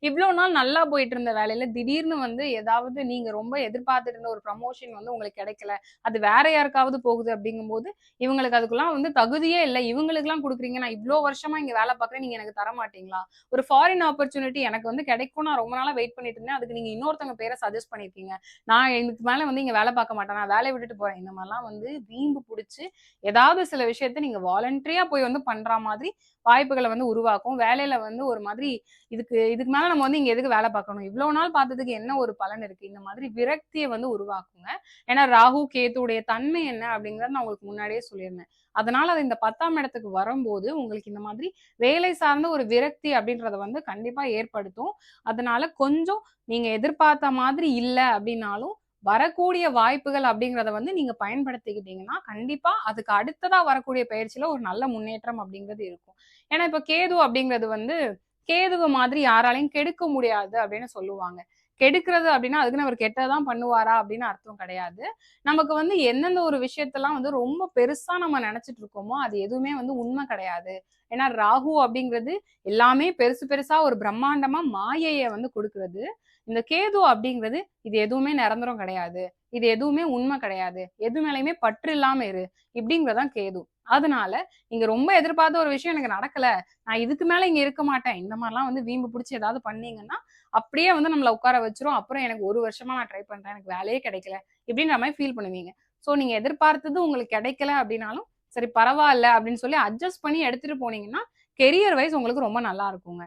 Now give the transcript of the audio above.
இவ்ளோ நாள் நல்லா போயிட்டு இருந்த வேலையில திடீர்னு வந்து ஏதாவது நீங்க ரொம்ப எதிர்பார்த்துட்டு இருந்த ஒரு ப்ரமோஷன் வந்து உங்களுக்கு கிடைக்கல. அது வேற யாருக்காவது போகுது அப்படிங்கும்போது, இவங்களுக்கு அதுக்கெல்லாம் வந்து தகுதியே இல்ல. இவங்களுக்கெல்லாம் குடுக்குறீங்க. நான் இவ்ளோ வருஷமா இங்க வேலை பார்க்குறேன். நீங்க எனக்கு தர மாட்டீங்களா? ஒரு ஃபாரின் ஆப்பர்ச்சுனிட்டி எனக்கு வந்து கிடைக்கும். நான் ரொம்ப நாளா வெயிட் பண்ணிட்டு இருந்தேன். அதுக்கு நீங்க இன்னொருத்தவங்க பேர சஜெஸ்ட் பண்ணியிருக்கீங்க. நான் இதுக்கு மேல வந்து இங்க வேலை பார்க்க மாட்டேன். நான் வேலைய விட்டுட்டு போறேன். இந்த மாரிலாம் வந்து வீம்பு புடிச்சு, ஏதாவது சில விஷயத்த நீங்க வாலண்டரியா போய் வந்து பண்ற மாதிரி வாய்ப்புகள வந்து உருவாக்கும். வேலையில வந்து ஒரு மாதிரி இதுக்கு மேல நம்ம வந்து இங்க எதுக்கு வேலை பார்க்கணும்? இவ்ளோ நாள் பார்த்ததுக்கு என்ன ஒரு பலன் இருக்கு? இந்த மாதிரி விரக்திய வந்து உருவாக்குங்க. ஏன்னா ராகு, கேதுவுடைய தன்மை என்ன அப்படிங்கிறத நான் உங்களுக்கு முன்னாடியே சொல்லியிருந்தேன். அதனால அது இந்த 10ஆம் இடத்துக்கு வரும்போது, உங்களுக்கு இந்த மாதிரி வேலை சார்ந்த ஒரு விரக்தி அப்படின்றத வந்து கண்டிப்பா ஏற்படுத்தும். அதனால கொஞ்சம் நீங்க எதிர்பார்த்த மாதிரி இல்ல அப்படின்னாலும், வரக்கூடிய வாய்ப்புகள் அப்படிங்கிறத வந்து நீங்க பயன்படுத்திக்கிட்டீங்கன்னா, கண்டிப்பா அதுக்கு அடுத்ததா வரக்கூடிய பயிற்சியில ஒரு நல்ல முன்னேற்றம் அப்படிங்கிறது இருக்கும். ஏன்னா இப்ப கேது அப்படிங்கிறது வந்து கேதுவ மாதிரி யாராலயும் கெடுக்க முடியாது அப்படின்னு சொல்லுவாங்க. கெடுக்கிறது அப்படின்னா, அதுக்குன்னு அவர் கெட்டது தான் பண்ணுவாரா அப்படின்னு அர்த்தம் கிடையாது. நமக்கு வந்து எந்தெந்த ஒரு விஷயத்தலாம் வந்து ரொம்ப பெருசா நம்ம நெனச்சுட்டு இருக்கோமோ, அது எதுவுமே வந்து உண்மை கிடையாது. ஏன்னா ராகு அப்படிங்கிறது எல்லாமே பெருசு பெருசா ஒரு பிரம்மாண்டமா மாயைய வந்து குடுக்குறது. இந்த கேது அப்படிங்கிறது இது எதுவுமே நிரந்தரம் கிடையாது. இது எதுவுமே உண்மை கிடையாது. எது மேலயுமே பற்று இல்லாம இரு. இப்படிங்கிறது தான் கேது. அதனால நீங்க ரொம்ப எதிர்பார்த்த ஒரு விஷயம் எனக்கு நடக்கல. நான் இதுக்கு மேல இங்க இருக்க மாட்டேன். இந்த மாரிலாம் வந்து வீம்பு புடிச்சு ஏதாவது பண்ணீங்கன்னா, அப்படியே வந்து நம்மள உட்கார வச்சுரும். அப்புறம் எனக்கு 1 வருஷமா நான் ட்ரை பண்றேன். எனக்கு வேலையே கிடைக்கல. இப்படின்ற மாரி ஃபீல் பண்ணுவீங்க. ஸோ நீங்க எதிர்பார்த்தது உங்களுக்கு கிடைக்கல அப்படின்னாலும், சரி பரவால்ல அப்படின்னு சொல்லி அட்ஜஸ்ட் பண்ணி எடுத்துட்டு போனீங்கன்னா, கெரியர் வைஸ் உங்களுக்கு ரொம்ப நல்லா இருக்குங்க.